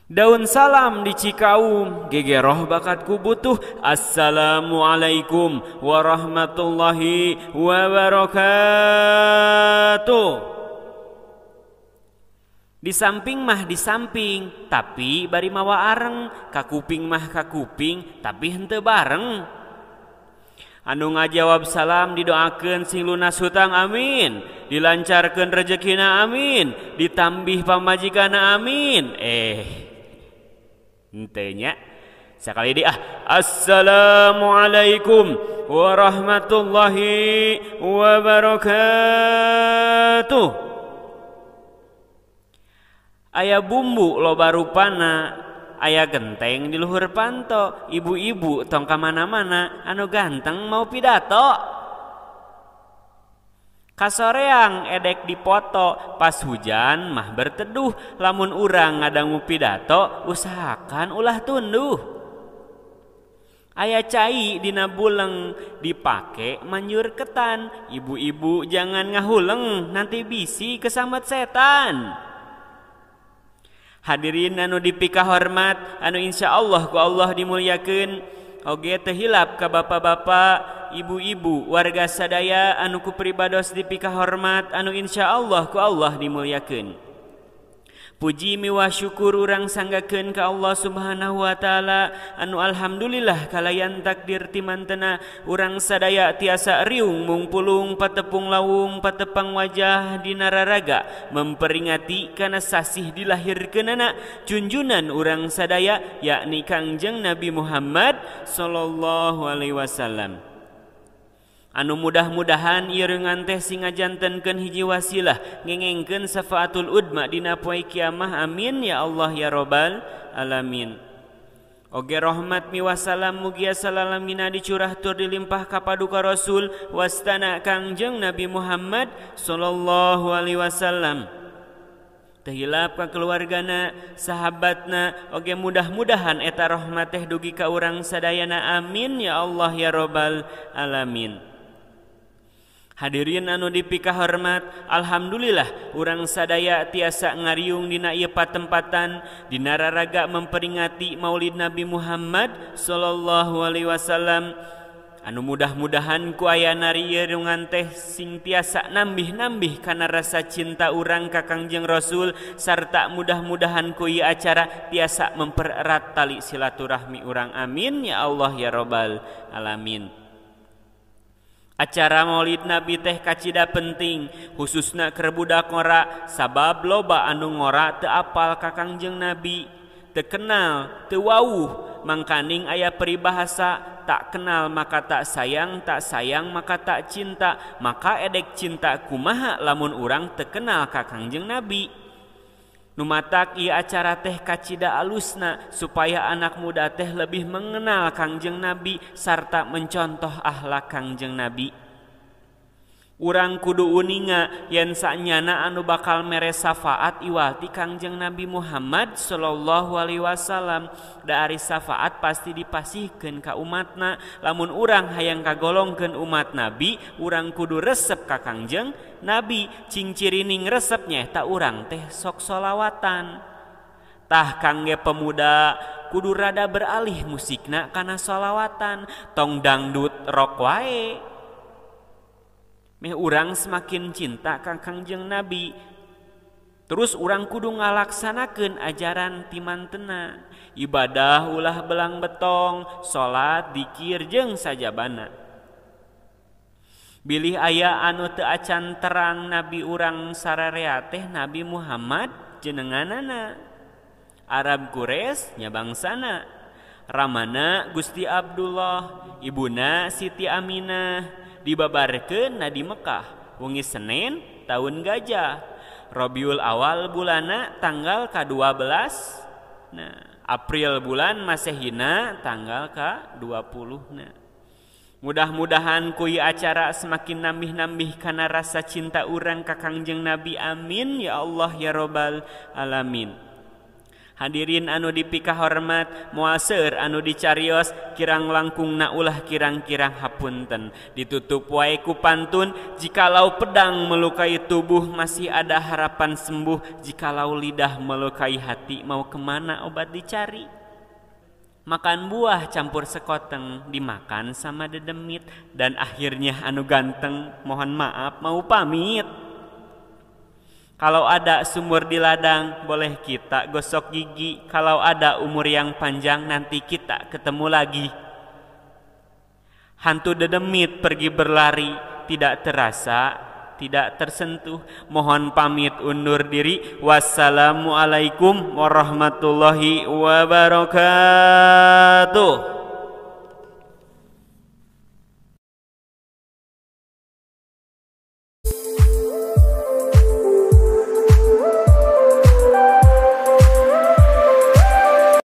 Daun salam di Cikaum, gegeroh bakatku butuh. Assalamualaikum warahmatullahi wabarakatuh. Di samping mah di samping, tapi bari mawa areng. Kakuping mah kakuping, tapi henteu bareng. Anu ngajawab salam didoakeun sing lunas hutang amin, dilancarkeun rezekina amin, ditambih pamajikana amin. Henteu nya. Sakali di Assalamualaikum warahmatullahi wabarakatuh. Aya bumbu loba rupana, aya genteng di luhur panto, ibu-ibu tong ka mana-mana anu ganteng mau pidato. Kasoreang edek dipoto, pas hujan mah berteduh, lamun urang ngadangu pidato usahakan ulah tunduh. Aya cai dina buleng dipake manjur ketan, ibu-ibu jangan ngahuleng nanti bisi kesambat setan. Hadirin anu dipika hormat, anu insyaallah ku Allah dimulyakeun, oge teu hilap ka bapak-bapak, ibu-ibu, warga sadaya anu ku pribados dipika hormat, anu insyaallah ku Allah dimulyakeun. Puji miwah syukur urang sanggakeun ka Allah Subhanahu wa taala anu alhamdulillah kalayan takdir timantena urang sadaya tiasa riung mungpulung patepung lawung patepang wajah dina raraga memperingati kana sasih dilahirkeunana junjunan urang sadaya yakni Kangjeng Nabi Muhammad sallallahu alaihi wasallam. Anu mudah-mudahan ieu reungan teh sing ngajantenkeun hiji wasilah ngengengkeun syafaatul udma dina poe kiamah, amin ya Allah ya rabbal alamin. Oge rahmat miwah salam mugia salalamina dicurah tur dilimpah ka paduka Rasul wastana Kangjeng Nabi Muhammad sallallahu alaihi wasallam. Teu hilap ka keluargana, sahabatna, oge mudah-mudahan eta rahmat teh dugi ka urang sadayana, amin ya Allah ya rabbal alamin. Hadirin anu dipika hormat, alhamdulillah urang sadaya tiasa ngariung dina ieu patempatan dina raraga memperingati Maulid Nabi Muhammad sallallahu alaihi wasallam. Anu mudah-mudahan ku ayana ieu reungan teh sing tiasa nambih-nambih kana rasa cinta urang ka Kangjeng Rasul, sarta mudah-mudahan ku ieu acara tiasa mempererat tali silaturahmi urang, amin ya Allah ya rabbal alamin. Acara Maulid Nabi teh kacida penting, khususna keur budak ngora, sabab loba anu ngora teu apal ka Kangjeng Nabi, teu kenal, teu wawuh, mangkaning aya peribahasa tak kenal maka tak sayang maka tak cinta. Maka edek cinta kumaha lamun urang teu kenal ka Kangjeng Nabi. Numatak ieu acara teh kacida alusna supaya anak muda teh lebih mengenal Kangjeng Nabi sarta mencontoh akhlak Kangjeng Nabi. Urang kudu uninga yen sanyana anu bakal mere syafaat iwati Kangjeng Nabi Muhammad sallallahu alaihi wasallam. Da ari syafaat pasti dipasihkeun ka umatna. Lamun urang hayang kagolongkeun umat Nabi, urang kudu resep ka Kangjeng Nabi. Cing cirining resep nyaeta urang teh sok sholawatan. Tah kangge pemuda kudu rada beralih musikna kana sholawatan, tong dangdut rock wae. Meh urang semakin cinta ka Kangjeng Nabi. Terus urang kudu ngalaksanakeun ajaran timantena, ibadah ulah belang betong, salat, dzikir jeung sajabana. Bilih aya anu teu acan terang nabi urang sararea teh Nabi Muhammad jenenganana. Arab Quraisy nya bangsana, ramana Gusti Abdullah, ibuna Siti Aminah. Dibabarkeun na di Mekah wengi Senin tahun gajah, Rabiul Awal bulana tanggal ka-12, nah April bulan Masehina tanggal ka-20. Mudah-mudahan ku ieu acara semakin nambih-nambih kana rasa cinta urang ka Kangjeng Nabi, amin ya Allah ya rabbal alamin. Hadirin anu dipika hormat, moal seueur anu dicarios kirang langkungna ulah kirang-kirang hapunten. Ditutup wae ku pantun, jikalau pedang melukai tubuh masih ada harapan sembuh, jikalau lidah melukai hati mau kemana obat dicari. Makan buah campur sekoteng dimakan sama dedemit, dan akhirnya anu ganteng mohon maaf mau pamit. Kalau ada sumur di ladang, boleh kita gosok gigi. Kalau ada umur yang panjang, nanti kita ketemu lagi. Hantu dedemit pergi berlari, tidak terasa, tidak tersentuh. Mohon pamit undur diri. Wassalamualaikum warahmatullahi wabarakatuh.